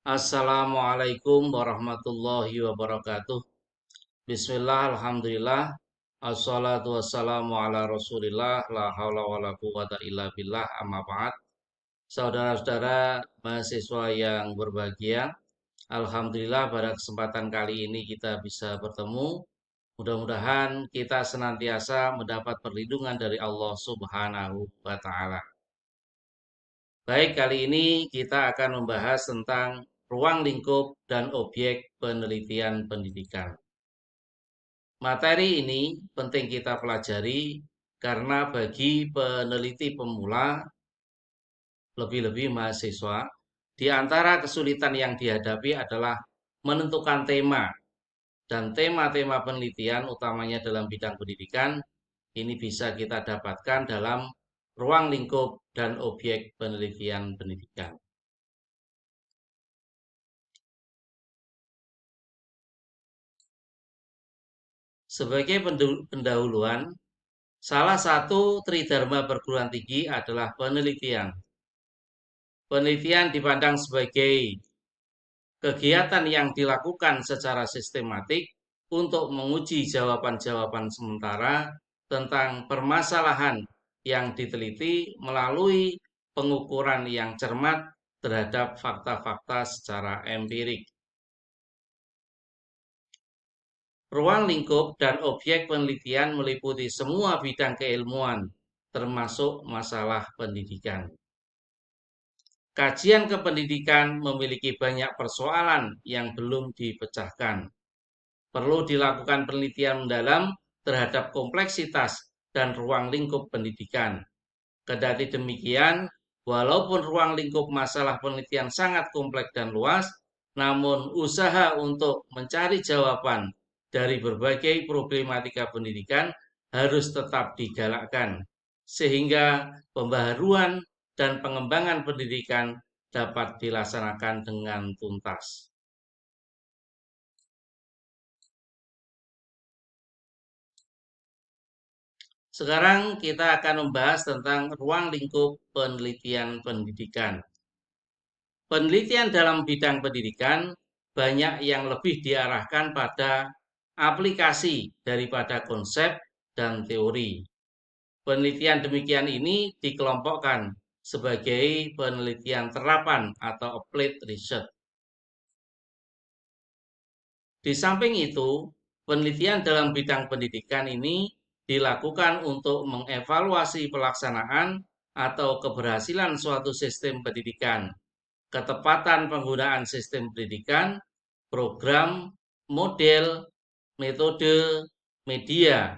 Assalamualaikum warahmatullahi wabarakatuh. Bismillah, alhamdulillah. Assalatu wassalamu ala rasulillah. La hawla wa la quwata illa billah, amma ba'd. Saudara-saudara mahasiswa yang berbahagia, alhamdulillah pada kesempatan kali ini kita bisa bertemu. Mudah-mudahan kita senantiasa mendapat perlindungan dari Allah Subhanahu wa Ta'ala. Baik, kali ini kita akan membahas tentang ruang lingkup dan objek penelitian pendidikan. Materi ini penting kita pelajari karena bagi peneliti pemula, lebih-lebih mahasiswa, di antara kesulitan yang dihadapi adalah menentukan tema dan tema-tema penelitian utamanya dalam bidang pendidikan ini bisa kita dapatkan dalam ruang lingkup dan objek penelitian pendidikan. Sebagai pendahuluan, salah satu tridharma perguruan tinggi adalah penelitian. Penelitian dipandang sebagai kegiatan yang dilakukan secara sistematik untuk menguji jawaban-jawaban sementara tentang permasalahan yang diteliti melalui pengukuran yang cermat terhadap fakta-fakta secara empirik. Ruang lingkup dan objek penelitian meliputi semua bidang keilmuan, termasuk masalah pendidikan. Kajian kependidikan memiliki banyak persoalan yang belum dipecahkan. Perlu dilakukan penelitian mendalam terhadap kompleksitas dan ruang lingkup pendidikan. Kendati demikian, walaupun ruang lingkup masalah penelitian sangat kompleks dan luas, namun usaha untuk mencari jawaban dari berbagai problematika pendidikan harus tetap digalakkan, sehingga pembaharuan dan pengembangan pendidikan dapat dilaksanakan dengan tuntas. Sekarang kita akan membahas tentang ruang lingkup penelitian pendidikan. Penelitian dalam bidang pendidikan banyak yang lebih diarahkan pada aplikasi daripada konsep dan teori. Penelitian demikian ini dikelompokkan sebagai penelitian terapan atau applied research. Di samping itu, penelitian dalam bidang pendidikan ini dilakukan untuk mengevaluasi pelaksanaan atau keberhasilan suatu sistem pendidikan, ketepatan penggunaan sistem pendidikan, program, model, metode, media,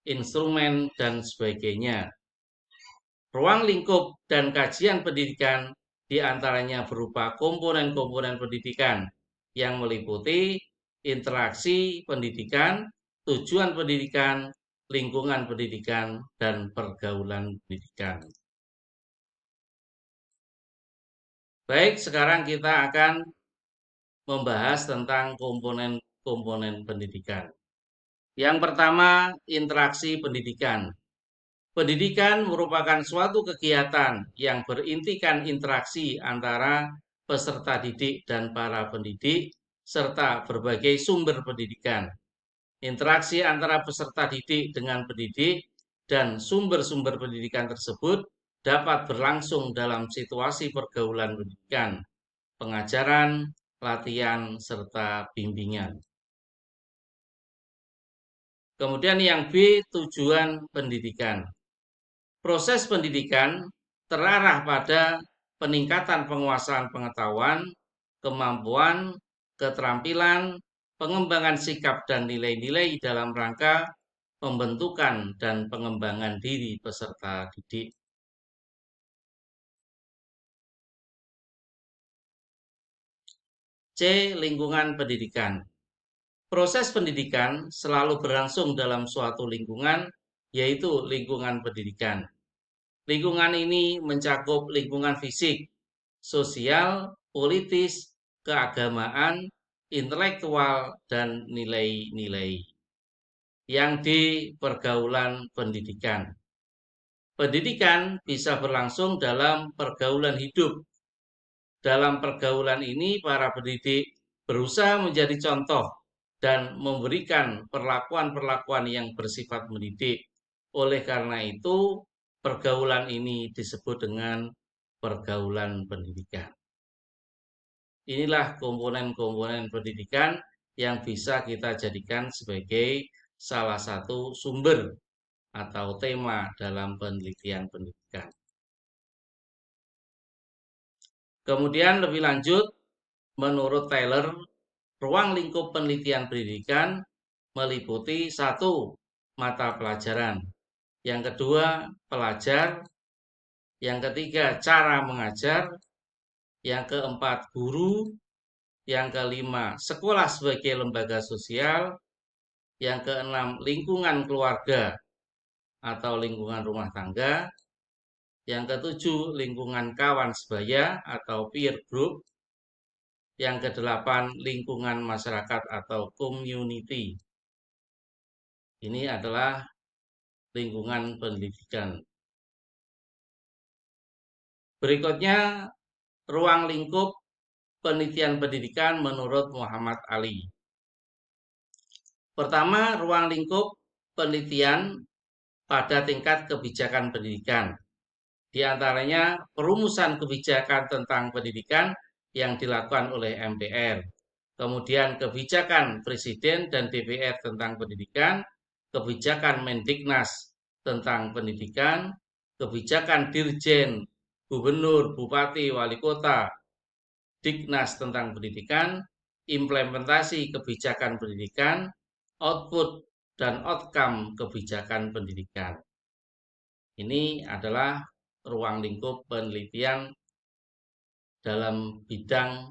instrumen, dan sebagainya. Ruang lingkup dan kajian pendidikan diantaranya berupa komponen-komponen pendidikan yang meliputi interaksi pendidikan, tujuan pendidikan, lingkungan pendidikan, dan pergaulan pendidikan. Baik, sekarang kita akan membahas tentang komponen-komponen pendidikan. Yang pertama, interaksi pendidikan. Pendidikan merupakan suatu kegiatan yang berintikan interaksi antara peserta didik dan para pendidik, serta berbagai sumber pendidikan. Interaksi antara peserta didik dengan pendidik dan sumber-sumber pendidikan tersebut dapat berlangsung dalam situasi pergaulan pendidikan, pengajaran, latihan, serta bimbingan. Kemudian yang B, tujuan pendidikan. Proses pendidikan terarah pada peningkatan penguasaan pengetahuan, kemampuan, keterampilan, pengembangan sikap dan nilai-nilai dalam rangka pembentukan dan pengembangan diri peserta didik. C. Lingkungan pendidikan. Proses pendidikan selalu berlangsung dalam suatu lingkungan, yaitu lingkungan pendidikan. Lingkungan ini mencakup lingkungan fisik, sosial, politis, keagamaan, intelektual, dan nilai-nilai yang di pergaulan pendidikan. Pendidikan bisa berlangsung dalam pergaulan hidup, dalam pergaulan ini para pendidik berusaha menjadi contoh dan memberikan perlakuan-perlakuan yang bersifat mendidik. Oleh karena itu, pergaulan ini disebut dengan pergaulan pendidikan. Inilah komponen-komponen pendidikan yang bisa kita jadikan sebagai salah satu sumber atau tema dalam penelitian pendidikan. Kemudian lebih lanjut, menurut Taylor, ruang lingkup penelitian pendidikan meliputi satu, mata pelajaran, yang kedua, pelajar, yang ketiga, cara mengajar, yang keempat, guru, yang kelima, sekolah sebagai lembaga sosial, yang keenam, lingkungan keluarga atau lingkungan rumah tangga, yang ketujuh, lingkungan kawan sebaya atau peer group, yang kedelapan, lingkungan masyarakat atau community. Ini adalah lingkungan pendidikan. Berikutnya, ruang lingkup penelitian pendidikan menurut Muhammad Ali. Pertama, ruang lingkup penelitian pada tingkat kebijakan pendidikan. Di antaranya perumusan kebijakan tentang pendidikan yang dilakukan oleh MPR. Kemudian kebijakan Presiden dan DPR tentang pendidikan, kebijakan Mendiknas tentang pendidikan, kebijakan Dirjen, Gubernur, Bupati, Wali Kota, Diknas tentang pendidikan, implementasi kebijakan pendidikan, output dan outcome kebijakan pendidikan. Ini adalah ruang lingkup penelitian dalam bidang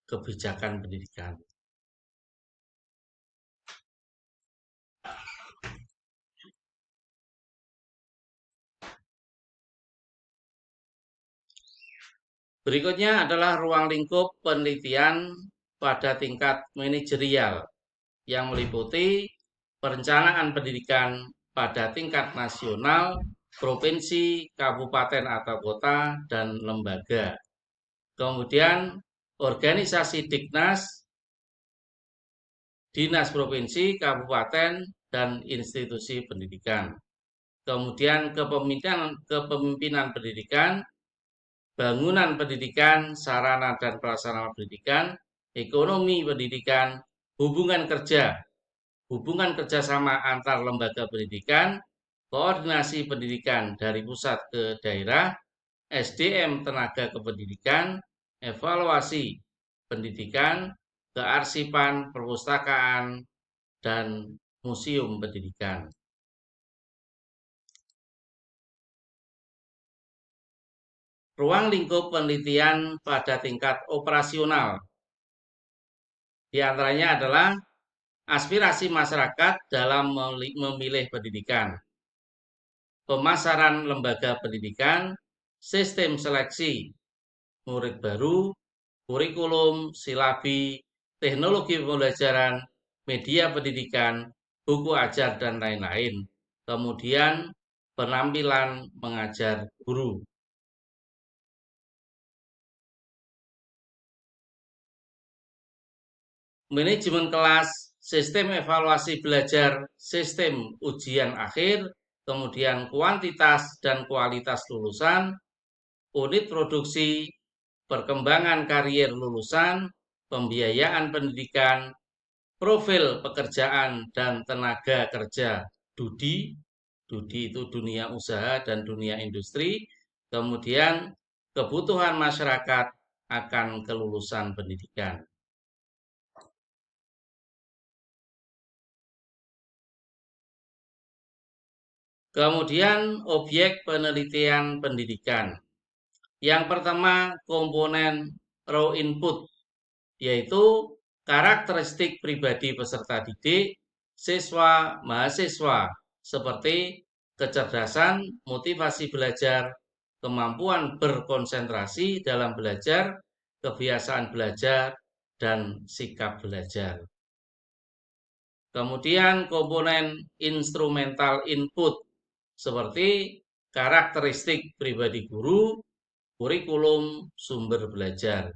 kebijakan pendidikan. Berikutnya adalah ruang lingkup penelitian pada tingkat manajerial yang meliputi perencanaan pendidikan pada tingkat nasional, provinsi, kabupaten atau kota, dan lembaga. Kemudian organisasi Diknas, dinas provinsi, kabupaten, dan institusi pendidikan. Kemudian kepemimpinan pendidikan, bangunan pendidikan, sarana dan prasarana pendidikan, ekonomi pendidikan, hubungan kerjasama antar lembaga pendidikan, koordinasi pendidikan dari pusat ke daerah, SDM tenaga kependidikan, evaluasi pendidikan, kearsipan, perpustakaan, dan museum pendidikan. Ruang lingkup penelitian pada tingkat operasional. Di antaranya adalah aspirasi masyarakat dalam memilih pendidikan, pemasaran lembaga pendidikan, sistem seleksi murid baru, kurikulum, silabi, teknologi pembelajaran, media pendidikan, buku ajar, dan lain-lain. Kemudian penampilan mengajar guru. Manajemen kelas, sistem evaluasi belajar, sistem ujian akhir, kemudian kuantitas dan kualitas lulusan, unit produksi, perkembangan karier lulusan, pembiayaan pendidikan, profil pekerjaan dan tenaga kerja DUDI, DUDI itu dunia usaha dan dunia industri, kemudian kebutuhan masyarakat akan kelulusan pendidikan. Kemudian objek penelitian pendidikan. Yang pertama komponen raw input, yaitu karakteristik pribadi peserta didik, siswa, mahasiswa, seperti kecerdasan, motivasi belajar, kemampuan berkonsentrasi dalam belajar, kebiasaan belajar, dan sikap belajar. Kemudian komponen instrumental input, seperti karakteristik pribadi guru, kurikulum sumber belajar.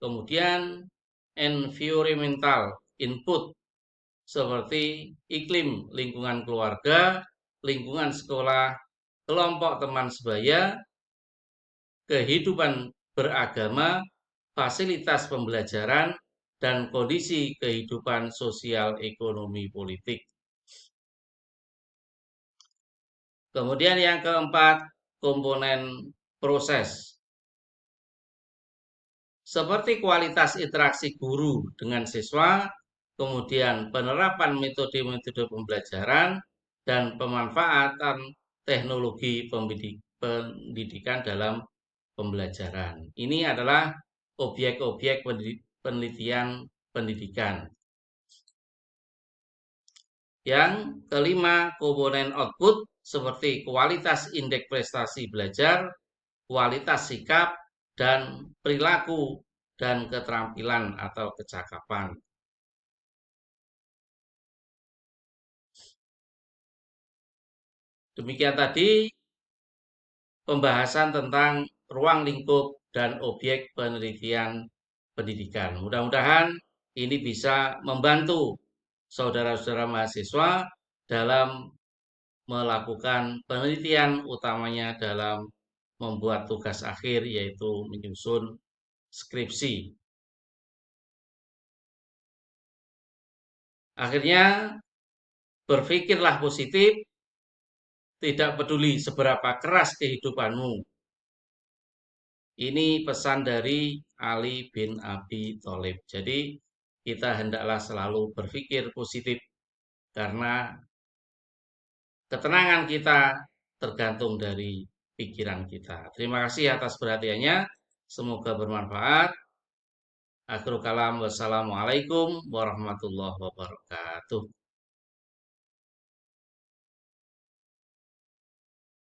Kemudian environmental input seperti iklim lingkungan keluarga, lingkungan sekolah, kelompok teman sebaya, kehidupan beragama, fasilitas pembelajaran, dan kondisi kehidupan sosial ekonomi politik. Kemudian yang keempat, komponen proses. Seperti kualitas interaksi guru dengan siswa, kemudian penerapan metode-metode pembelajaran, dan pemanfaatan teknologi pendidikan dalam pembelajaran. Ini adalah objek-objek penelitian pendidikan. Yang kelima, komponen output seperti kualitas indeks prestasi belajar, kualitas sikap, dan perilaku dan keterampilan atau kecakapan. Demikian tadi pembahasan tentang ruang lingkup dan objek penelitian pendidikan. Mudah-mudahan ini bisa membantu saudara-saudara mahasiswa dalam melakukan penelitian, utamanya dalam membuat tugas akhir, yaitu menyusun skripsi. Akhirnya, berpikirlah positif, tidak peduli seberapa keras kehidupanmu. Ini pesan dari Ali bin Abi Thalib. Jadi, kita hendaklah selalu berpikir positif, karena ketenangan kita tergantung dari pikiran kita. Terima kasih atas perhatiannya. Semoga bermanfaat. Akhirul kalam, wassalamualaikum warahmatullahi wabarakatuh.